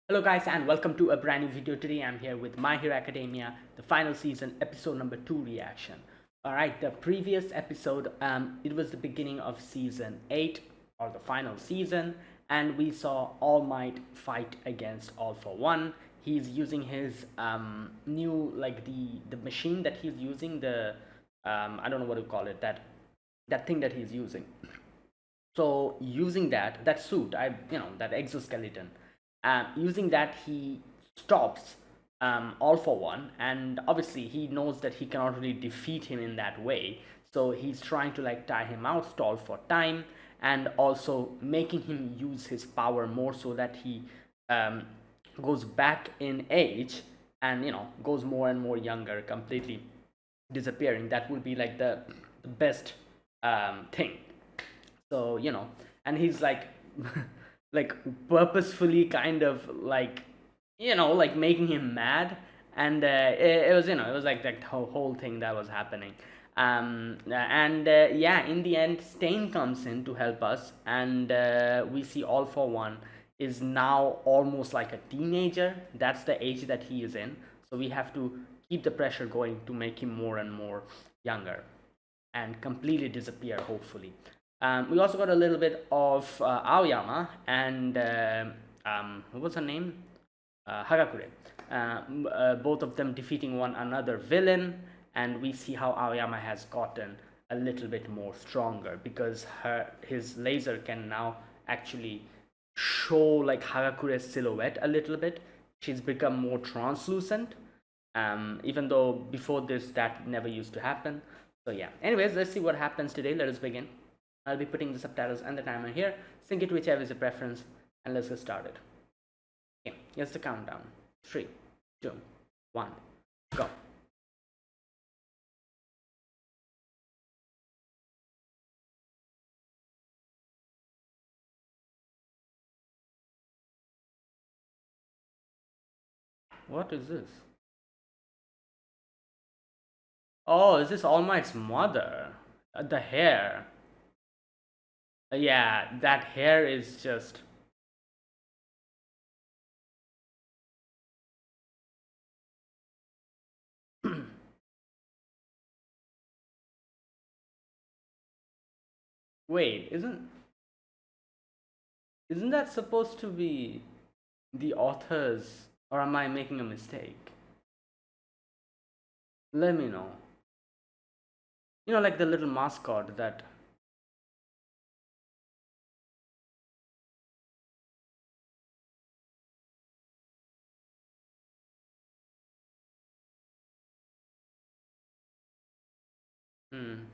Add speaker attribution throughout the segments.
Speaker 1: Hello guys and welcome to a brand new video. Today I'm here with My Hero Academia, the final season, episode number 2 reaction. Alright, the previous episode, it was the beginning of season 8 or the final season, and we saw All Might fight against All for One. He's using his new, like the machine that he's using, the I don't know what to call it, that thing that he's using. So using that suit, that exoskeleton, using that he stops All for One, and obviously he knows that he cannot really defeat him in that way. So he's trying to like tie him out, stall for time, and also making him use his power more so that he um, goes back in age and goes more and more younger, completely disappearing. That would be like the best thing. So and he's like like purposefully kind of like like making him mad. And it was it was like that whole thing that was happening. And yeah, in the end Stain comes in to help us, and we see All for One is now almost like a teenager. That's the age that he is in, so we have to keep the pressure going to make him more and more younger and completely disappear, hopefully. We also got a little bit of Aoyama and what was her name? Hagakure. Both of them defeating one another villain, and we see how Aoyama has gotten a little bit more stronger because his laser can now actually show like Hagakure's silhouette a little bit. She's become more translucent, even though before this that never used to happen. So yeah, anyways, let's see what happens today. Let us begin. I'll be putting the subtitles and the timer here. Sync it whichever is your preference, and let's get started. Okay, here's the countdown. 3, 2, 1, go. What is this? Oh, is this All Might's mother? The hair. Yeah, that hair is just. Wait, isn't that supposed to be the author's, or am I making a mistake? Let me know. Like the little mascot that. Hmm.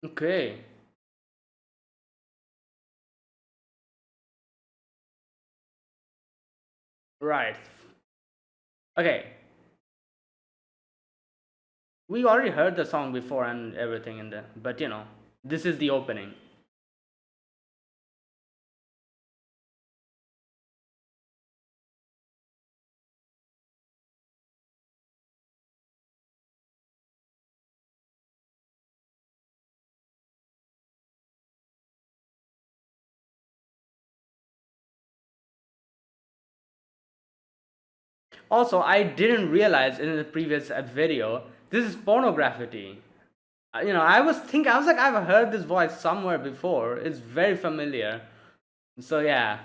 Speaker 1: Okay. Right. Okay. We already heard the song before and everything in there, but this is the opening. Also, I didn't realize in the previous video this is pornography. I was like, I've heard this voice somewhere before. It's very familiar. So yeah,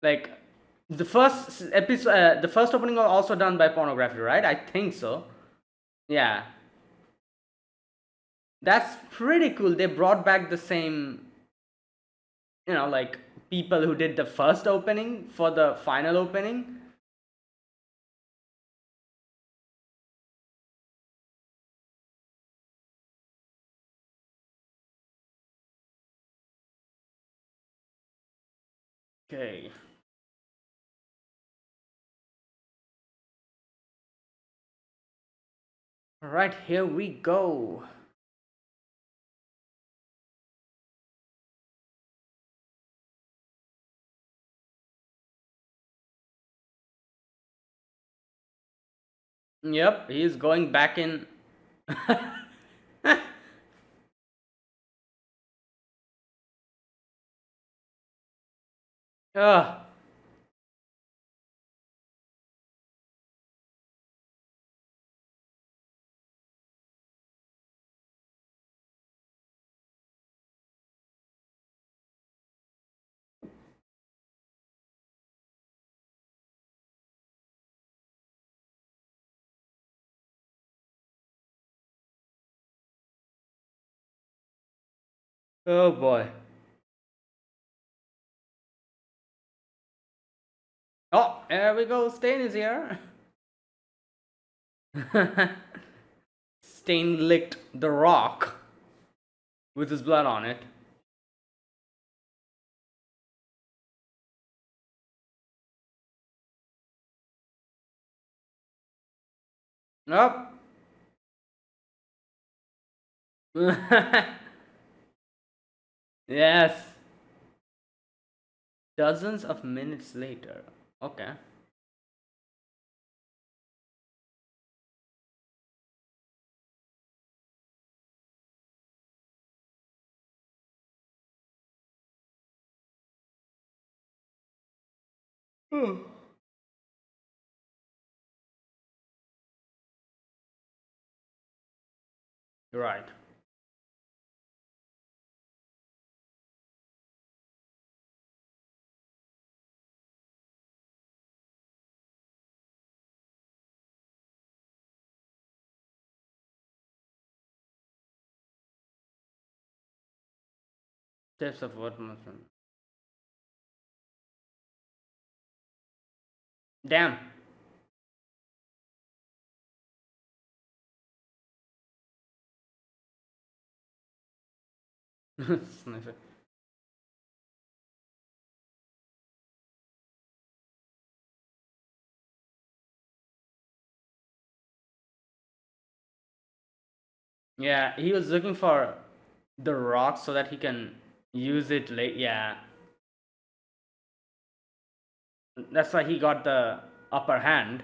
Speaker 1: like the first opening was also done by pornography, right? I think so. Yeah, that's pretty cool. They brought back the same, like people who did the first opening for the final opening. Okay. All right, here we go. Yep, he is going back in. Ugh. Oh boy. Oh, there we go. Stain is here. Stain licked the rock with his blood on it. Nope. Yes. Dozens of minutes later. Okay. Right. Steps of what must. Damn. Sniffer. Yeah, he was looking for the rock so that he can use it late. Yeah, that's why he got the upper hand.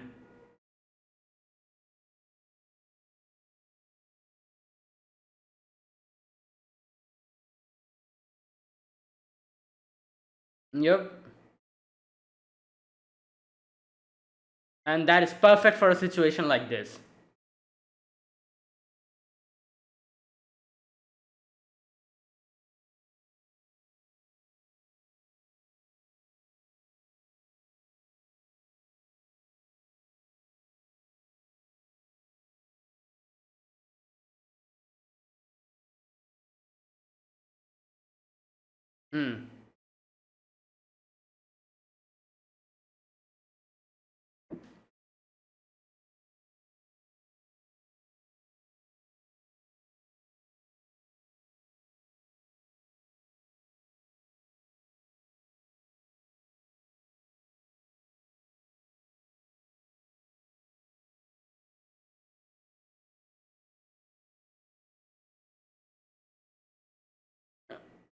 Speaker 1: Yep. And that is perfect for a situation like this. Hmm.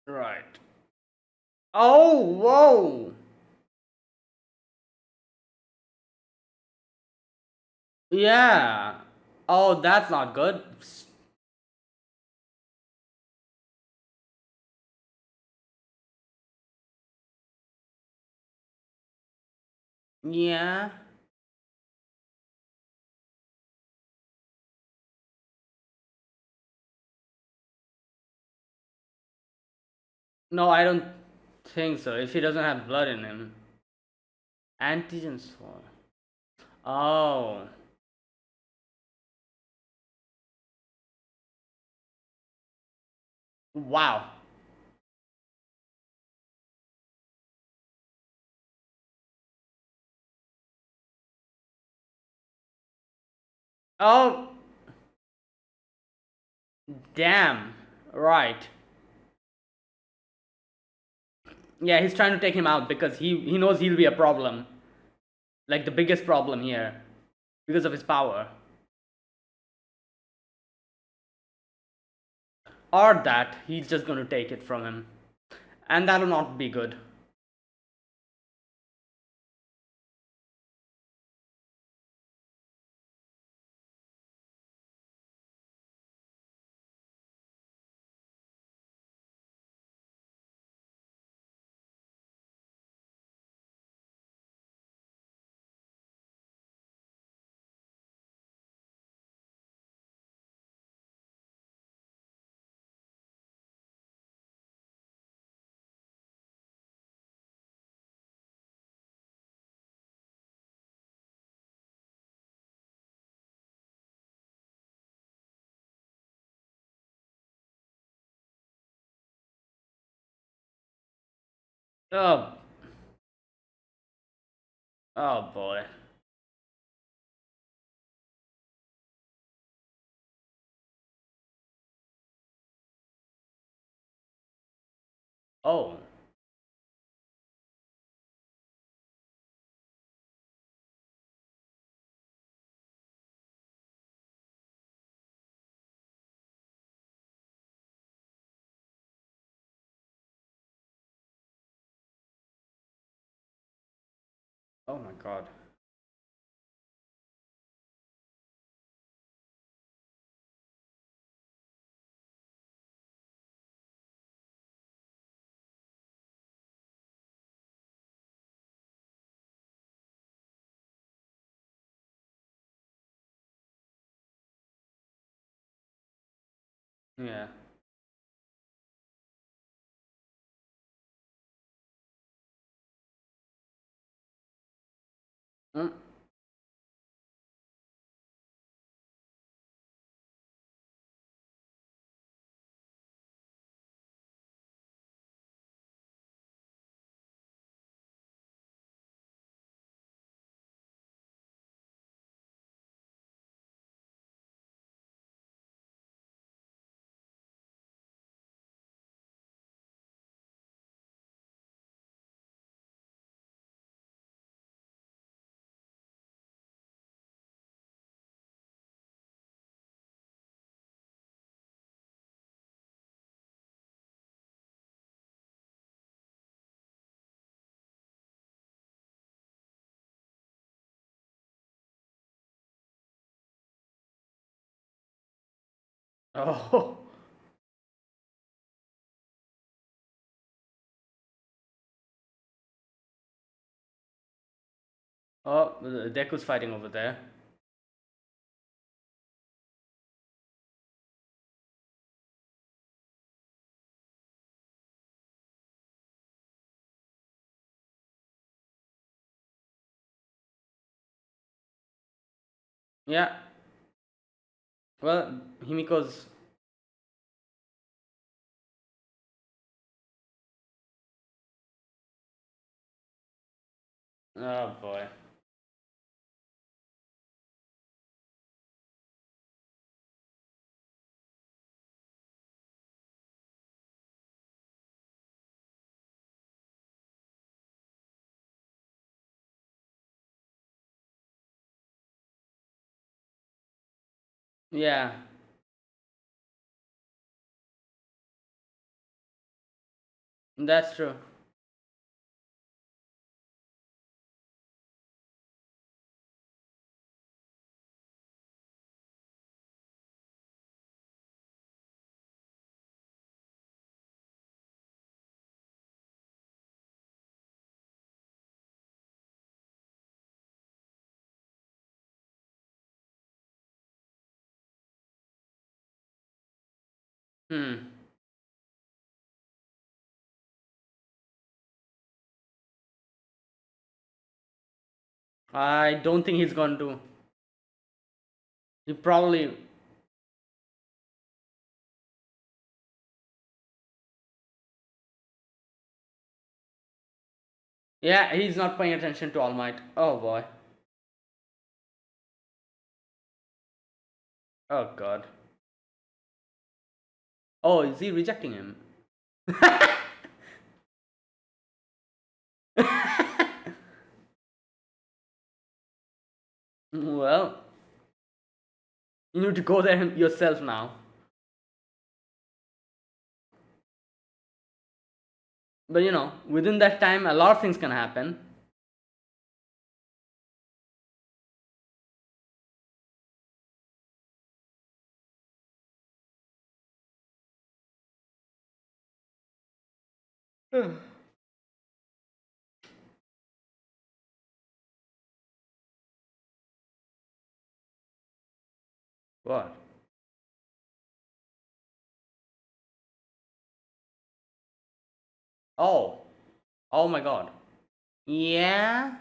Speaker 1: Right. Oh, whoa. Yeah. Oh, that's not good. Yeah. No, I don't think so. If he doesn't have blood in him. Antigen score. Oh. Wow. Oh, damn. Right. Yeah, he's trying to take him out because he knows he'll be a problem. Like the biggest problem here. Because of his power. Or that he's just gonna take it from him. And that'll not be good. Oh, oh boy. Oh, oh my God. Yeah. Mm. Oh, oh, Deku's fighting over there. Yeah. Well, Himiko's. Oh boy. Yeah, that's true. Hmm. I don't think he's going to. He probably. Yeah, he's not paying attention to All Might. Oh boy. Oh god. Oh, is he rejecting him? Well, you need to go there yourself now. But within that time, a lot of things can happen. What? Oh. Oh my god. Yeah?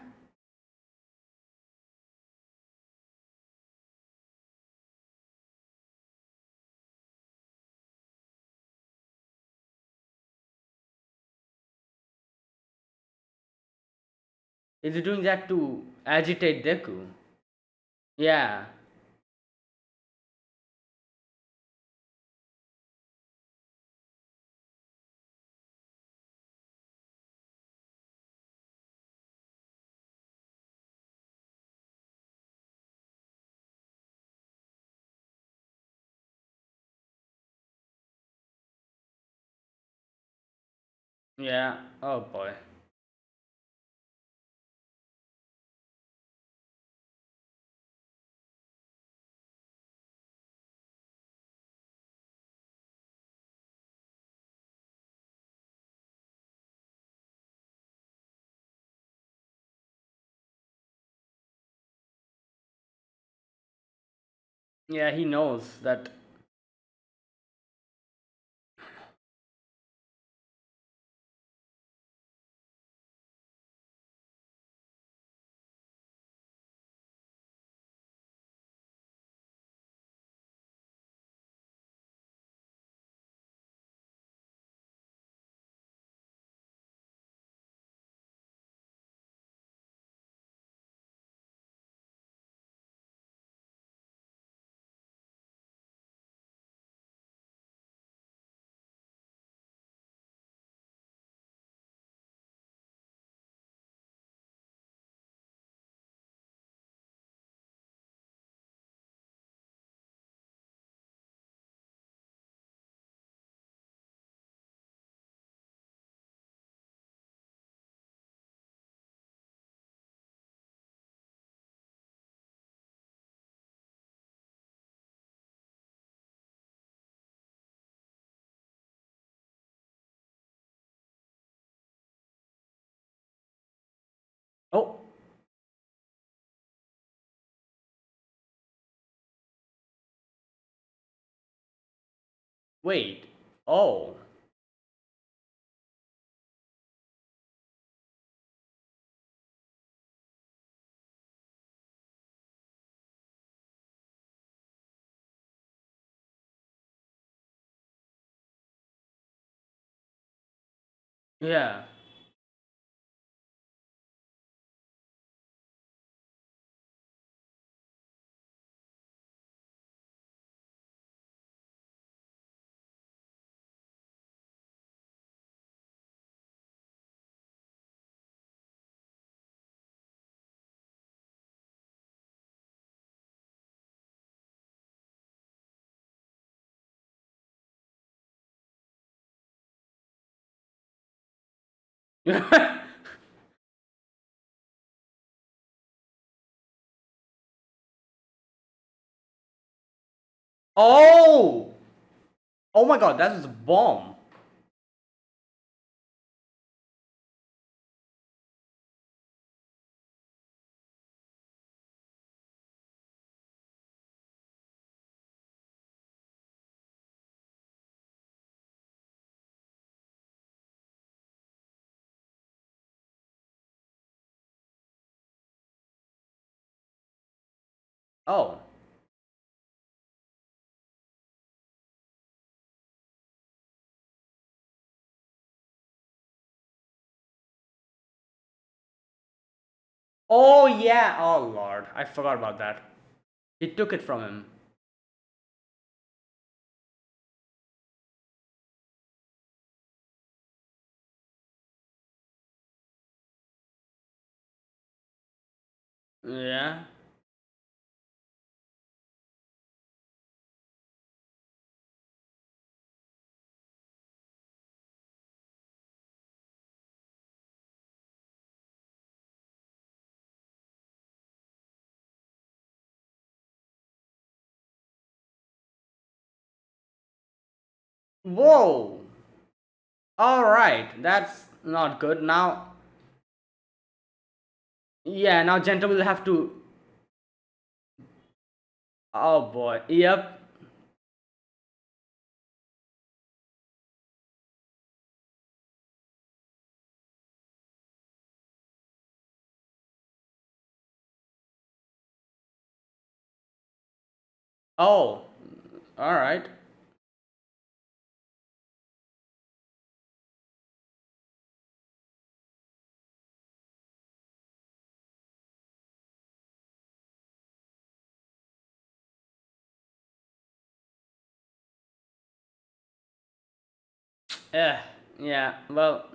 Speaker 1: Is he doing that to agitate Deku? Yeah. Yeah. Oh boy. Yeah, he knows that. Oh, wait. Oh. Yeah. Oh! Oh my god, that is a bomb. Oh. Oh yeah. Oh lord. I forgot about that. He took it from him. Yeah. Whoa. Alright. That's not good. Now, yeah, now Genta will have to. Oh boy. Yep. Oh. Alright. Yeah, well,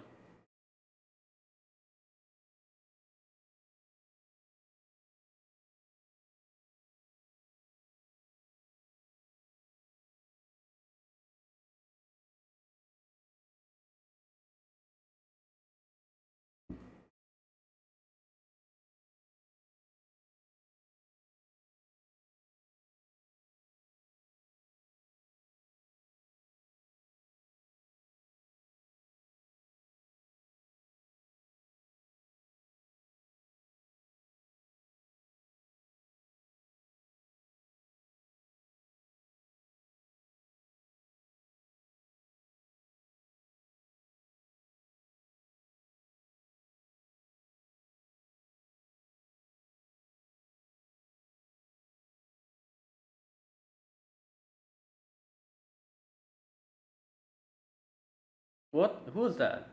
Speaker 1: what? Who's that?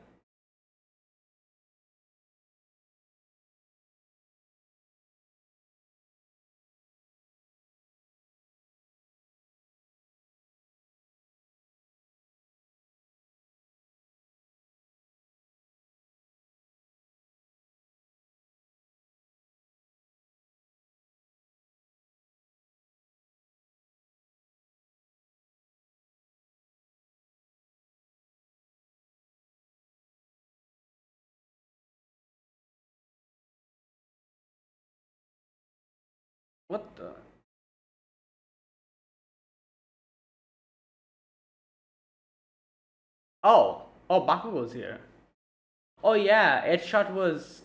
Speaker 1: What the? Oh, Bakugo's here. Oh yeah, Edshot was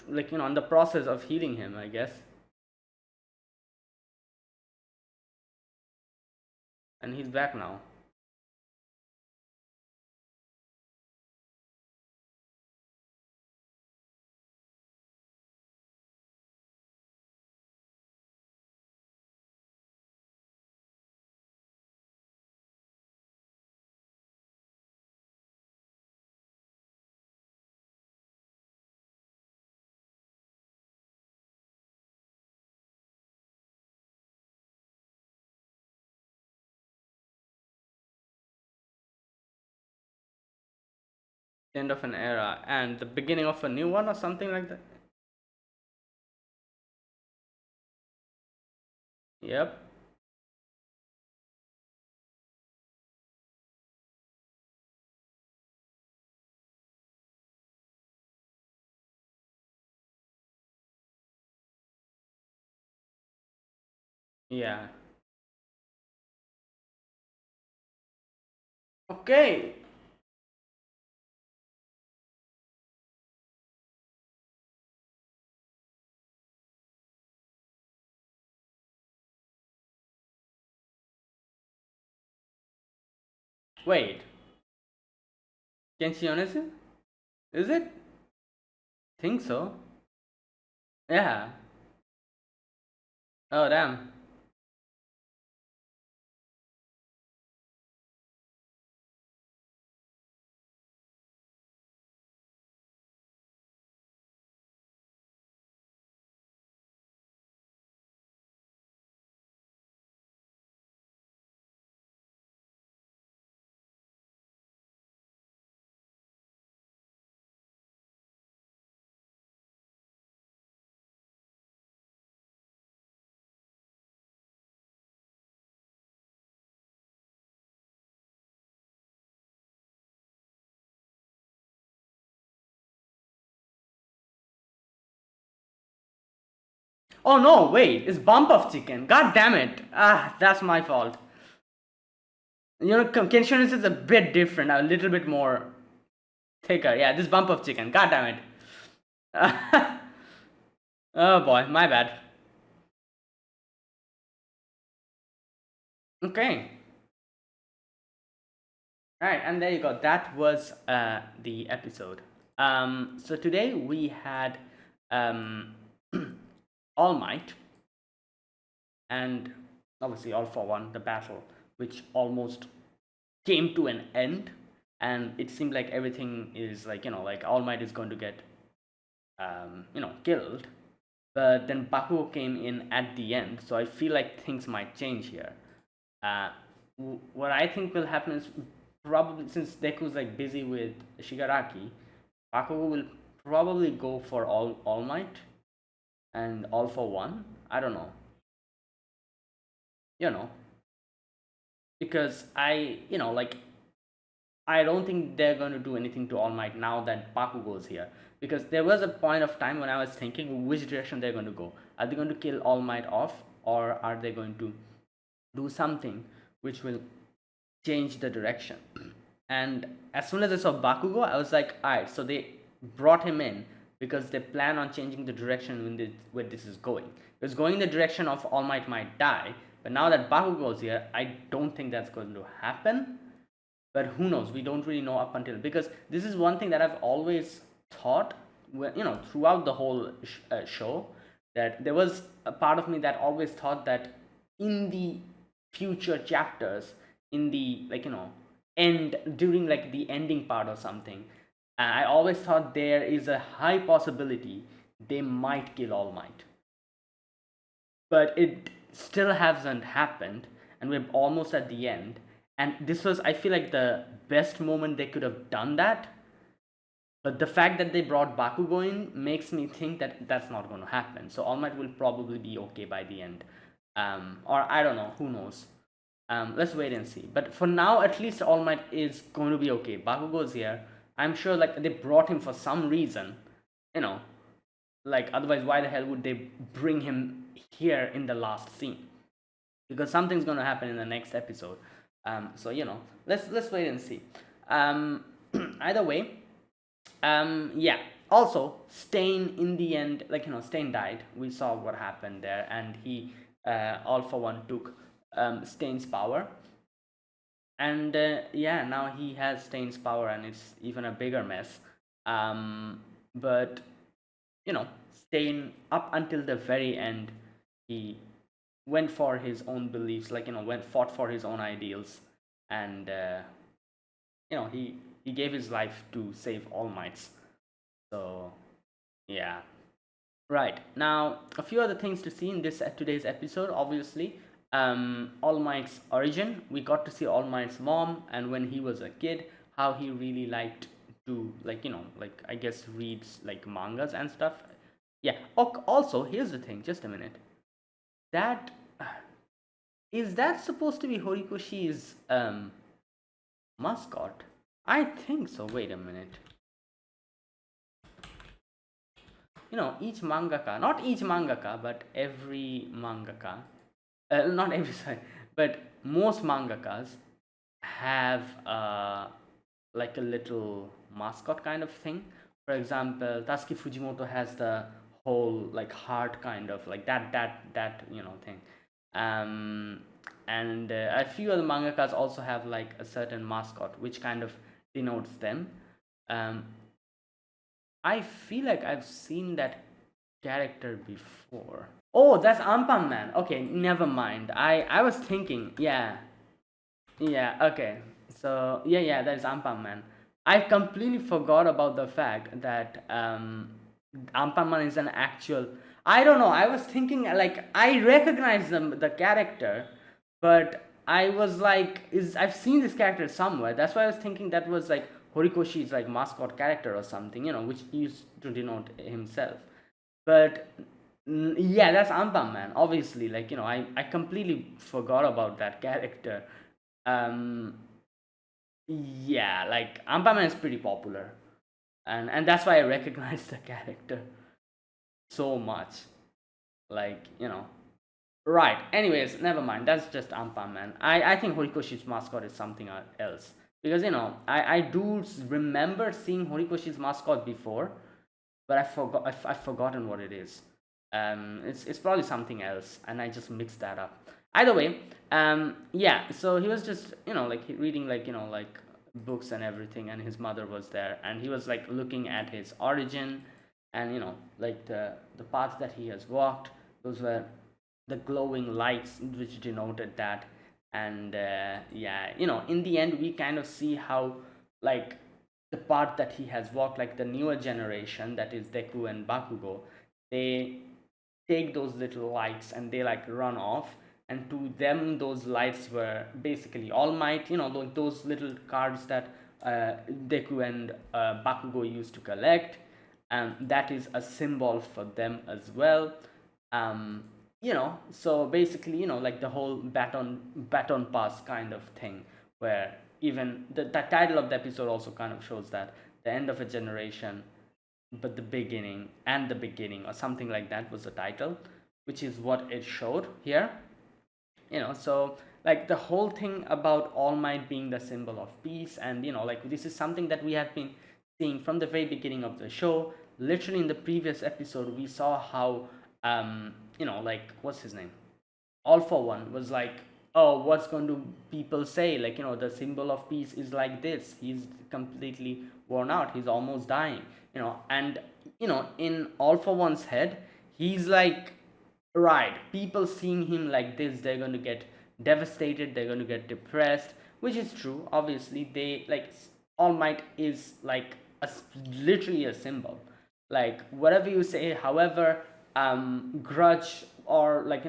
Speaker 1: like on the process of healing him, I guess, and he's back now. End of an era and the beginning of a new one or something like that. Yep. Yeah. Okay. Wait. Kenshi Yonezu? Is it? Think so. Yeah. Oh damn. Oh no, wait, it's bump of chicken. God damn it. Ah, that's my fault. Kenshi Yonezu is a bit different, a little bit more thicker. Yeah, this bump of chicken. God damn it. Oh boy, my bad. Okay. All right, and there you go. That was the episode. So today we had um, All Might and obviously All for One, the battle, which almost came to an end, and it seemed like everything is like like All Might is going to get killed, but then Bakugo came in at the end, so I feel like things might change here. Uh, what I think will happen is probably, since Deku's like busy with Shigaraki, Bakugo will probably go for All Might and All for One. I don't know, you know, because like I don't think they're going to do anything to All Might now that Bakugo is here. Because there was a point of time when I was thinking which direction they're going to go. Are they going to kill All Might off, or are they going to do something which will change the direction? And as soon as I saw Bakugo, I was like, alright, so they brought him in because they plan on changing the direction where this is going. It's going in the direction of All might die, but now that Bakugo is here, I don't think that's going to happen. But who knows? We don't really know up until, because this is one thing that I've always thought, throughout the whole show, that there was a part of me that always thought that in the future chapters, in the end, during like the ending part or something, I always thought there is a high possibility they might kill All Might, but it still hasn't happened, and we're almost at the end. And this was, I feel like, the best moment they could have done that. But the fact that they brought Bakugo in makes me think that that's not going to happen. So All Might will probably be okay by the end. Or I don't know, who knows. Let's wait and see. But for now, at least All Might is going to be okay. Bakugo's here. I'm sure like they brought him for some reason. Like otherwise why the hell would they bring him here in the last scene? Because something's going to happen in the next episode. So let's wait and see. Either way, yeah. Also, Stain in the end, Stain died. We saw what happened there, and he All for One took Stain's power, and yeah, now he has Stain's power, and it's even a bigger mess. But Stain, up until the very end, he went for his own beliefs, fought for his own ideals, and he gave his life to save All Mights. So yeah. Right, now a few other things to see in this today's episode. Obviously, All Might's origin. We got to see All Might's mom, and when he was a kid, how he really liked to I guess reads like mangas and stuff. Yeah. Also, here's the thing. Just a minute. That is that supposed to be Horikoshi's mascot? I think so. Wait a minute. Each mangaka, not each mangaka, but every mangaka, not every, sorry, but most mangakas have like a little mascot kind of thing. For example, Tatsuki Fujimoto has the whole like heart kind of like that thing. And a few other mangakas also have like a certain mascot which kind of denotes them. I feel like I've seen that character before. Oh, that's Anpan Man. Okay, never mind. I was thinking, yeah, okay. So yeah, that is Anpan Man. I completely forgot about the fact that Anpan Man is an actual. I don't know. I was thinking like I recognize the character, but I was like, I've seen this character somewhere. That's why I was thinking that was like Horikoshi's like mascot character or something, which used to denote himself. But yeah, that's Anpan Man. Obviously, I completely forgot about that character. Yeah, like Anpan Man is pretty popular, and that's why I recognize the character so much. Right. Anyways, never mind. That's just Anpan Man. I think Horikoshi's mascot is something else. Because I do remember seeing Horikoshi's mascot before, but I've forgotten what it is. It's probably something else, and I just mixed that up. Either way, yeah. So he was just reading like books and everything, and his mother was there, and he was like looking at his origin, and like the paths that he has walked. Those were the glowing lights which denoted that. And yeah, in the end we kind of see how like the path that he has walked, like the newer generation, that is Deku and Bakugo, they take those little lights and they like run off, and to them those lights were basically All Might. Those little cards that Deku and Bakugo used to collect, and that is a symbol for them as well. um, so basically, like the whole baton pass kind of thing, where even the title of the episode also kind of shows that the end of a generation, but the beginning, and the beginning, or something like that was the title, which is what it showed here. So like the whole thing about All Might being the symbol of peace, and like this is something that we have been seeing from the very beginning of the show. Literally in the previous episode we saw how like what's his name, All For One was like, oh, what's going to people say, like the symbol of peace is like this, he's completely worn out, he's almost dying, and in All For One's head, he's like, right, people seeing him like this, they're going to get devastated, they're going to get depressed, which is true. Obviously, they like All Might is like literally a symbol. Like whatever you say, however grudge or like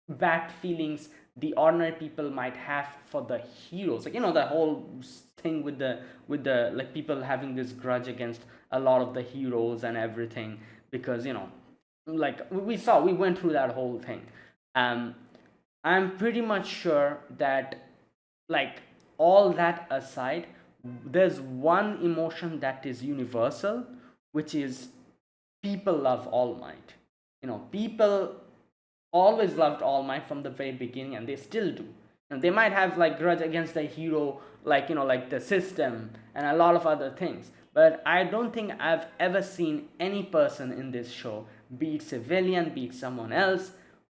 Speaker 1: bad feelings the ordinary people might have for the heroes, like the whole thing with the like people having this grudge against a lot of the heroes and everything, because like we went through that whole thing. um I'm pretty much sure that, like, all that aside, there's one emotion that is universal, which is people love All Might. People always loved All Might from the very beginning, and they still do. And they might have like grudge against the hero, like like the system and a lot of other things. But I don't think I've ever seen any person in this show, be it civilian, be it someone else,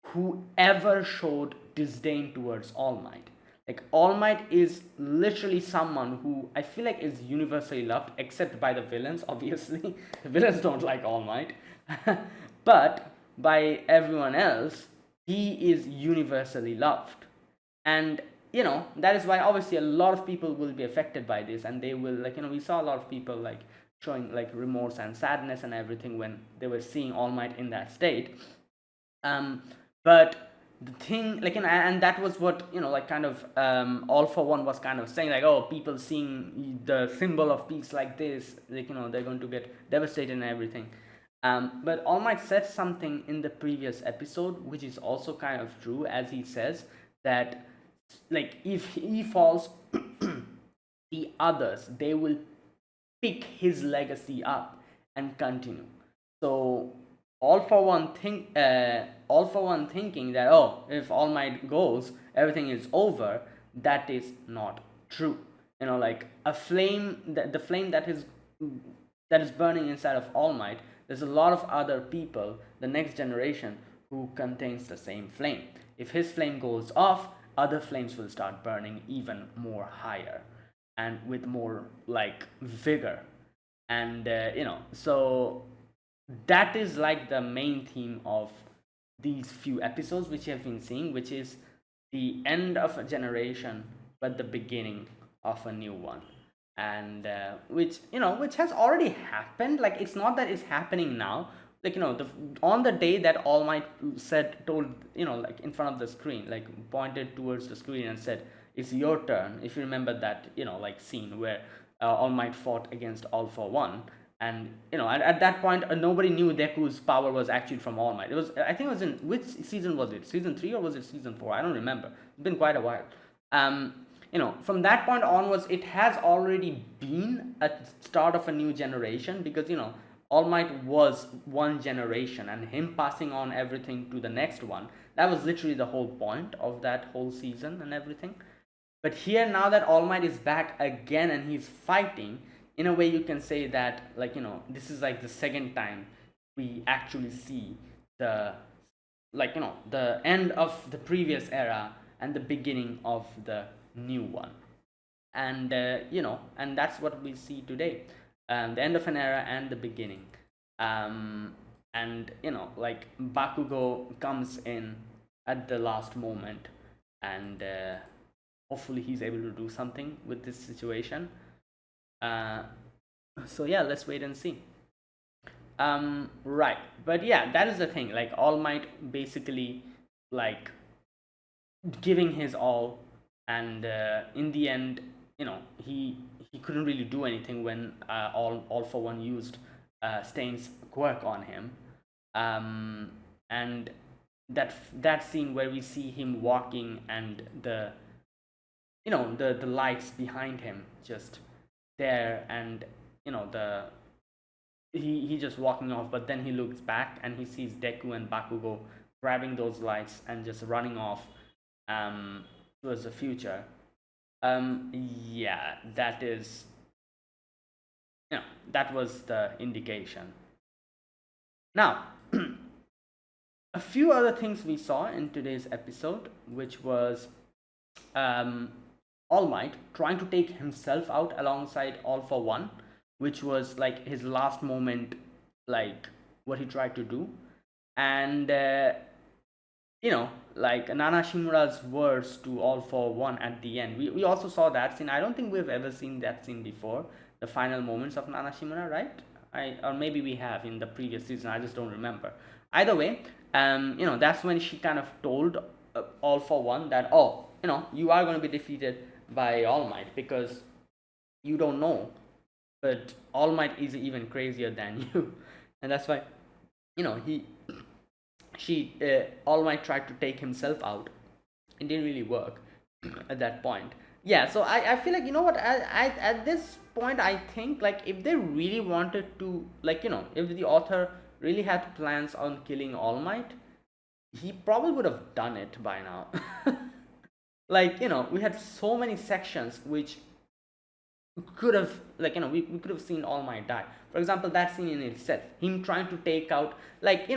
Speaker 1: who ever showed disdain towards All Might. Like All Might is literally someone who I feel like is universally loved, except by the villains, obviously. The villains don't like All Might. But by everyone else, he is universally loved. And that is why obviously a lot of people will be affected by this, and they will, like, we saw a lot of people like showing like remorse and sadness and everything when they were seeing All Might in that state. But the thing, like, and that was what like kind of All For One was kind of saying, like, oh, people seeing the symbol of peace like this, like, they're going to get devastated and everything. But All Might said something in the previous episode which is also kind of true, as he says that, like, if he falls, the others, they will pick his legacy up and continue. So All For One thinking that, oh, if All Might goes, everything is over. That is not true. Like a flame, the flame that is burning inside of All Might, there's a lot of other people, the next generation, who contains the same flame. If his flame goes off, other flames will start burning even more higher and with more like vigor. And so that is like the main theme of these few episodes which you have been seeing, which is the end of a generation but the beginning of a new one. And which has already happened. Like, it's not that it's happening now. Like, on the day that All Might told, like in front of the screen, like pointed towards the screen and said, it's your turn. If you remember that like scene where All Might fought against All For One. And at that point, nobody knew Deku's power was actually from All Might. It was, I think it was in, which season was it, season 3 or was it season 4? I don't remember. It's been quite a while. From that point onwards, it has already been a start of a new generation, because All Might was one generation, and him passing on everything to the next one, that was literally the whole point of that whole season and everything. But here, now that All Might is back again and he's fighting, in a way you can say that, like, this is like the second time we actually see the, like, the end of the previous era and the beginning of the new one. And and that's what we see today, the end of an era and the beginning. And like Bakugo comes in at the last moment, and hopefully he's able to do something with this situation. So yeah, let's wait and see. Right, but yeah, that is the thing. Like All Might basically, like, giving his all, and in the end, he couldn't really do anything when all for one used Stain's quirk on him. um, and that scene where we see him walking, and the lights behind him just there, and the he just walking off, but then he looks back and he sees Deku and Bakugo grabbing those lights and just running off um, towards the future. Yeah, that is, that was the indication. Now, a few other things we saw in today's episode, which was um, All Might trying to take himself out alongside All for One, which was like his last moment, like what he tried to do. And like Nana Shimura's words to All for One at the end. We also saw that scene. I don't think we've ever seen that scene before. The final moments of Nana Shimura, right? Or maybe we have in the previous season. I just don't remember. Either way, that's when she kind of told All for One that, oh, you are going to be defeated by All Might because you don't know, but All Might is even crazier than you, and that's why, he she All Might tried to take himself out. It didn't really work at that point. Yeah, so I feel like, at this point I think, like, if they really wanted to, like, if the author really had plans on killing All Might, he probably would have done it by now. Like, we had so many sections which could have, like, we could have seen All Might die. For example, that scene in itself, him trying to take out, like,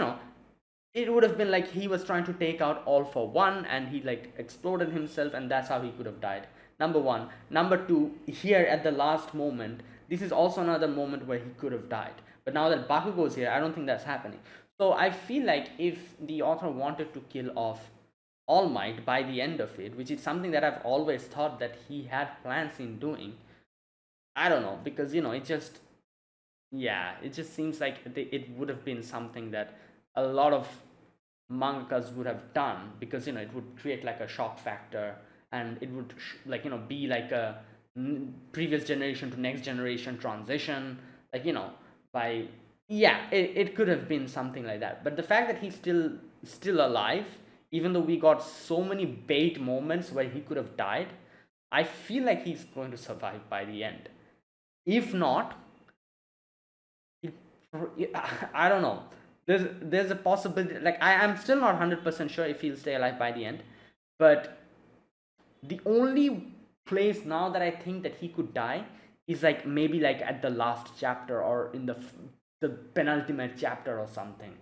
Speaker 1: it would have been like he was trying to take out All for One, and he like exploded himself, and that's how he could have died. Number one. Number two, here at the last moment, this is also another moment where he could have died. But now that Bakugo's here, I don't think that's happening. So I feel like if the author wanted to kill off All Might by the end of it, which is something that I've always thought that he had plans in doing, I don't know, because it just, yeah, it just seems like it would have been something that a lot of mangakas would have done, because it would create like a shock factor, and it would like be like a previous generation to next generation transition, like by, yeah, it could have been something like that. But the fact that he's still alive, even though we got so many bait moments where he could have died, I feel like he's going to survive by the end. If not, I don't know. There's a possibility. Like, I'm still not 100% sure if he'll stay alive by the end, but the only place now that I think that he could die is like maybe like at the last chapter, or in the penultimate chapter or something,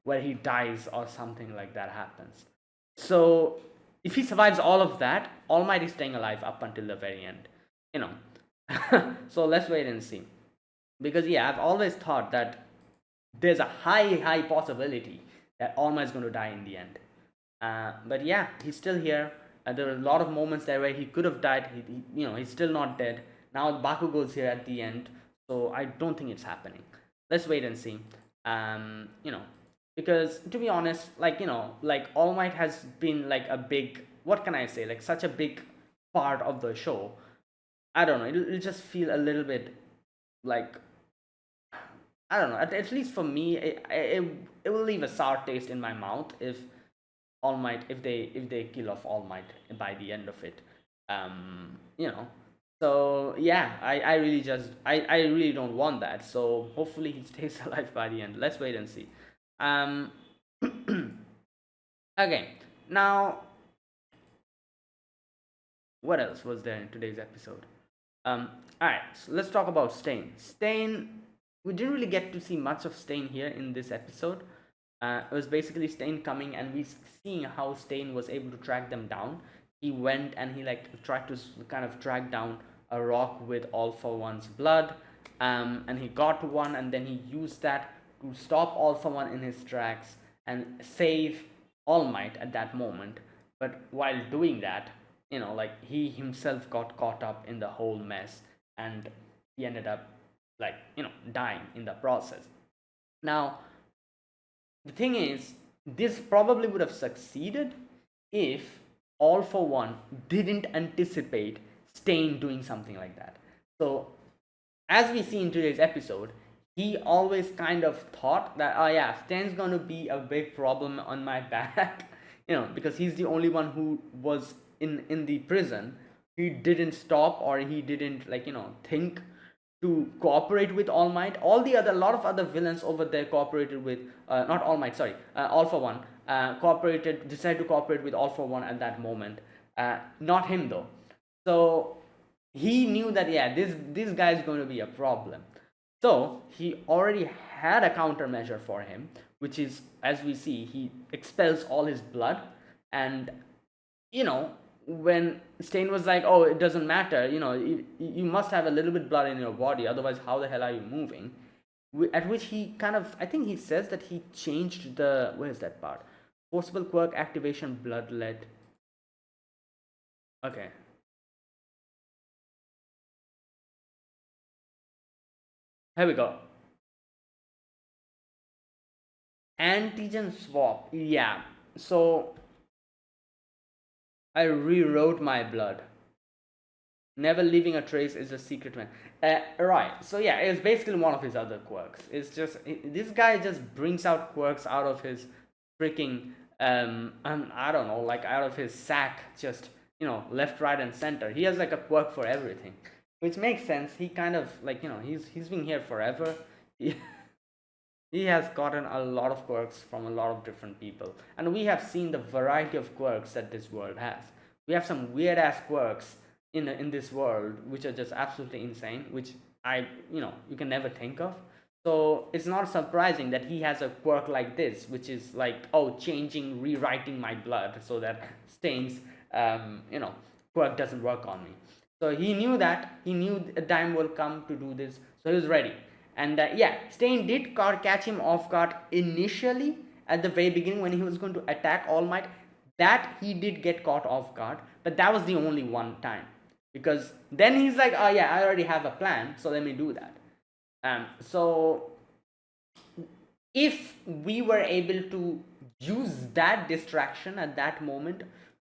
Speaker 1: where he dies or something like that happens. So if he survives all of that, All Might is staying alive up until the very end. You know. So let's wait and see. Because yeah, I've always thought that there's a high possibility that All Might is going to die in the end. But yeah, he's still here. There are a lot of moments there where he could have died. He's still not dead. Now Bakugo's here at the end, so I don't think it's happening. Let's wait and see. Because to be honest, like like All Might has been like a big, what can I say, like such a big part of the show. I don't know. It'll just feel a little bit like, I don't know. At least for me, it will leave a sour taste in my mouth if All Might, if they kill off All Might by the end of it. Um, you know. So yeah, I really just I really don't want that. So hopefully he stays alive by the end. Let's wait and see. Um. Okay. Now, what else was there in today's episode? All right. So let's talk about Stain. Stain. We didn't really get to see much of Stain here in this episode. It was basically Stain coming, and we seeing how Stain was able to track them down. He went and he like tried to kind of track down a rock with All for One's blood, and he got one, and then he used that to stop All for One in his tracks and save All Might at that moment. But while doing that, like he himself got caught up in the whole mess, and he ended up like dying in the process. Now the thing is, this probably would have succeeded if All for One didn't anticipate Stain doing something like that. So, as we see in today's episode, he always kind of thought that, oh yeah, Stain's gonna be a big problem on my back, because he's the only one who was in the prison. He didn't stop, or he didn't think to cooperate with All Might. A lot of other villains over there cooperated with, not All Might, sorry, All for One, decided to cooperate with All for One at that moment. Not him though. So he knew that, yeah, this guy is going to be a problem. So he already had a countermeasure for him, which is, as we see, he expels all his blood. And when Stain was like, oh, it doesn't matter, you must have a little bit blood in your body, otherwise how the hell are you moving? At which he kind of, I think he says that he changed where's that part? Forcible quirk activation, bloodlet. Okay. Here we go. Antigen swap. Yeah. So I rewrote my blood. Never leaving a trace is a secret man. Right. So yeah, it's basically one of his other quirks. It's just this guy just brings out quirks out of his freaking I don't know, like out of his sack, just left, right, and center. He has like a quirk for everything, which makes sense. He kind of he's been here forever. He has gotten a lot of quirks from a lot of different people, and we have seen the variety of quirks that this world has. We have some weird ass quirks in this world which are just absolutely insane, which you can never think of. So it's not surprising that he has a quirk like this, which is like, oh, rewriting my blood so that Stain's quirk doesn't work on me. So he knew a time will come to do this, so he was ready. And yeah, Stain did catch him off guard initially at the very beginning when he was going to attack All Might. That he did get caught off guard, but that was the only one time, because then he's like, oh yeah, I already have a plan, so let me do that. So if we were able to use that distraction at that moment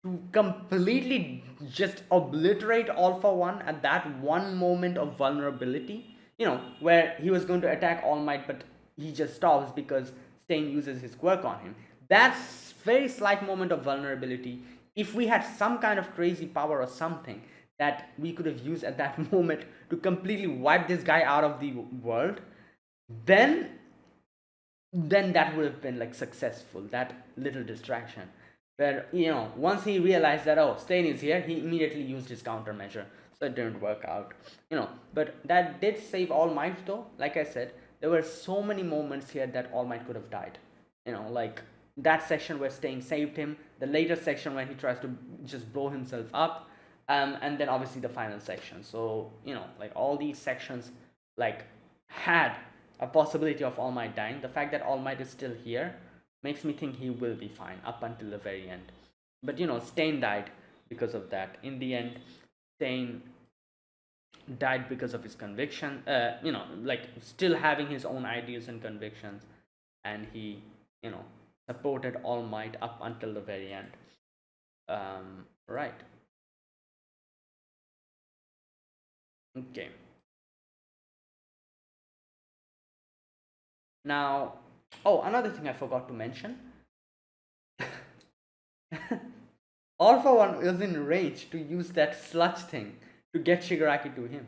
Speaker 1: to completely just obliterate All for One at that one moment of vulnerability, where he was going to attack All Might, but he just stops because Stain uses his quirk on him. That's very slight moment of vulnerability. If we had some kind of crazy power or something that we could have used at that moment to completely wipe this guy out of the world, then that would have been like successful, that little distraction. Where once he realized that, oh, Stain is here, he immediately used his countermeasure, so it didn't work out. But that did save All Might though. Like I said, there were so many moments here that All Might could have died. Like that section where Stain saved him, the later section when he tries to just blow himself up, and then obviously the final section. So like all these sections like had a possibility of All Might dying. The fact that All Might is still here makes me think he will be fine up until the very end. But Stain died because of that. In the end, Stain died because of his conviction, like still having his own ideas and convictions, and he supported All Might up until the very end. Right. Okay. Now, oh, another thing I forgot to mention. All for One was in rage to use that sludge thing to get Shigaraki to him.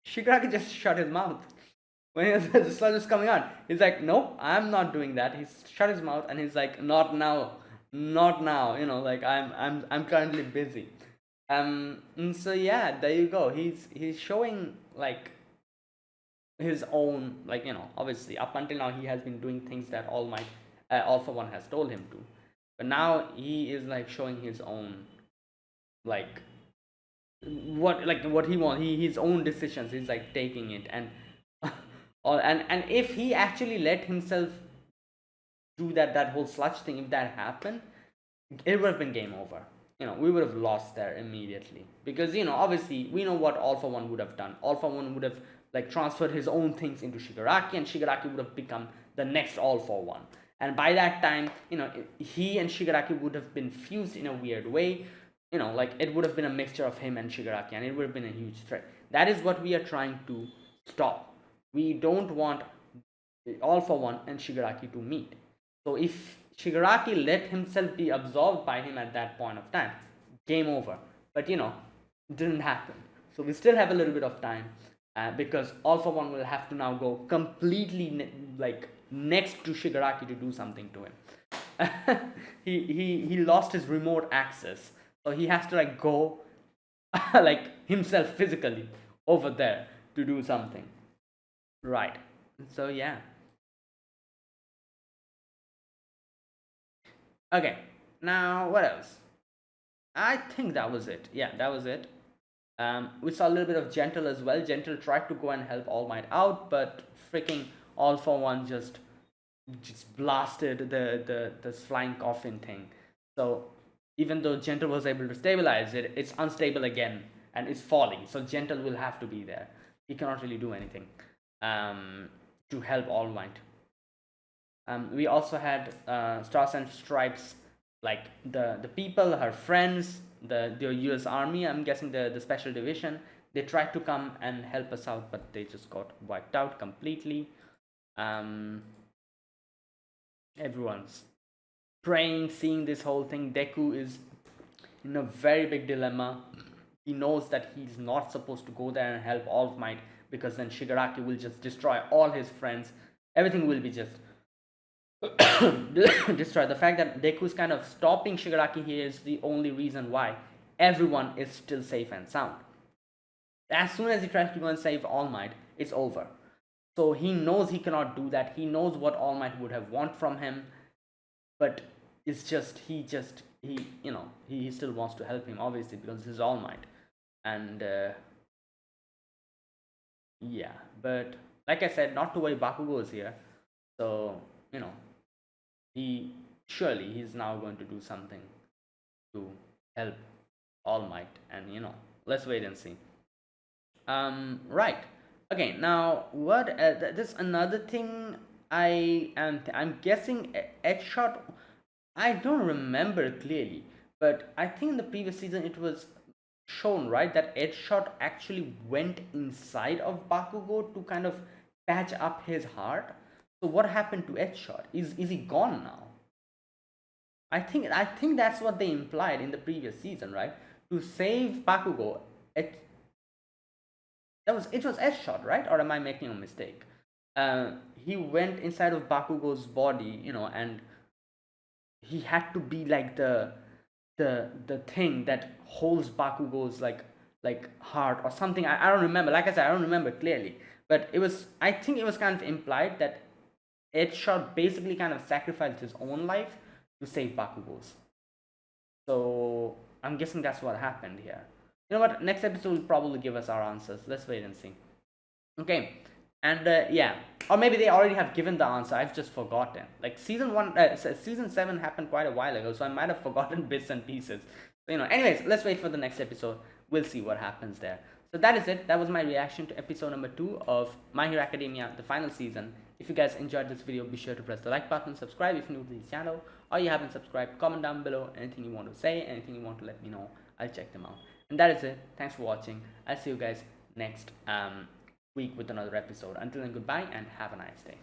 Speaker 1: Shigaraki just shut his mouth. When the sludge is coming out, he's like, nope, I'm not doing that. He's shut his mouth and he's like, not now. Not now. Like I'm currently busy. So yeah, there you go. He's showing like his own, like obviously up until now he has been doing things that All for One has told him to, but now he is like showing his own, like what he wants, his own decisions. He's like taking it, and and if he actually let himself do that whole sludge thing, if that happened, it would have been game over. We would have lost there immediately, because obviously we know what All for One would have done. All for One would have like transferred his own things into Shigaraki, and Shigaraki would have become the next All for One. And by that time, he and Shigaraki would have been fused in a weird way. Like it would have been a mixture of him and Shigaraki, and it would have been a huge threat. That is what we are trying to stop. We don't want All For One and Shigaraki to meet. So if Shigaraki let himself be absorbed by him at that point of time, game over. But it didn't happen. So we still have a little bit of time, because All For One will have to now go completely next to Shigaraki to do something to him. He lost his remote access, so he has to go himself physically over there to do something. Right. So yeah. Okay. Now what else? I think that was it. Yeah, that was it. We saw a little bit of Gentle as well. Gentle tried to go and help All Might out, but freaking All For One just blasted the flying coffin thing. So even though Gentle was able to stabilize it, it's unstable again and it's falling. So Gentle will have to be there. He cannot really do anything to help All Might. We also had Stars and Stripes, like the people, her friends, the U.S. Army. I'm guessing the special division. They tried to come and help us out, but they just got wiped out completely. Everyone's praying, seeing this whole thing. Deku is in a very big dilemma. He knows that he's not supposed to go there and help All Might, because then Shigaraki will just destroy all his friends. Everything will be just destroy. The fact that Deku is kind of stopping Shigaraki here is the only reason why everyone is still safe and sound. As soon as he tries to go and save All Might, it's over. So he knows he cannot do that. He knows what All Might would have want from him, but it's just he still wants to help him, obviously, because he's All Might. And yeah, but like I said, not to worry, Bakugo is here, so he's now going to do something to help All Might, and let's wait and see. Right. Okay, now what? There's another thing. I'm guessing Edgeshot. I don't remember clearly, but I think in the previous season it was shown, right, that Edgeshot actually went inside of Bakugo to kind of patch up his heart. So what happened to Edgeshot? Is he gone now? I think that's what they implied in the previous season, right? To save Bakugo, it was Edgeshot, right? Or am I making a mistake? He went inside of Bakugo's body, and he had to be like the thing that holds Bakugo's like heart or something. I don't remember. Like I said, I don't remember clearly, but I think it was kind of implied that Edgeshot basically kind of sacrificed his own life to save Bakugo's. So I'm guessing that's what happened here. You know what? Next episode will probably give us our answers. Let's wait and see. Okay, and yeah, or maybe they already have given the answer. I've just forgotten. Like season 7 happened quite a while ago, so I might have forgotten bits and pieces. So, anyways, let's wait for the next episode. We'll see what happens there. So that is it. That was my reaction to episode number 2 of My Hero Academia, the final season. If you guys enjoyed this video, be sure to press the like button, subscribe if you're new to this channel, or you haven't subscribed. Comment down below anything you want to say, anything you want to let me know. I'll check them out. And that is it. Thanks for watching. I'll see you guys next week with another episode. Until then, goodbye and have a nice day.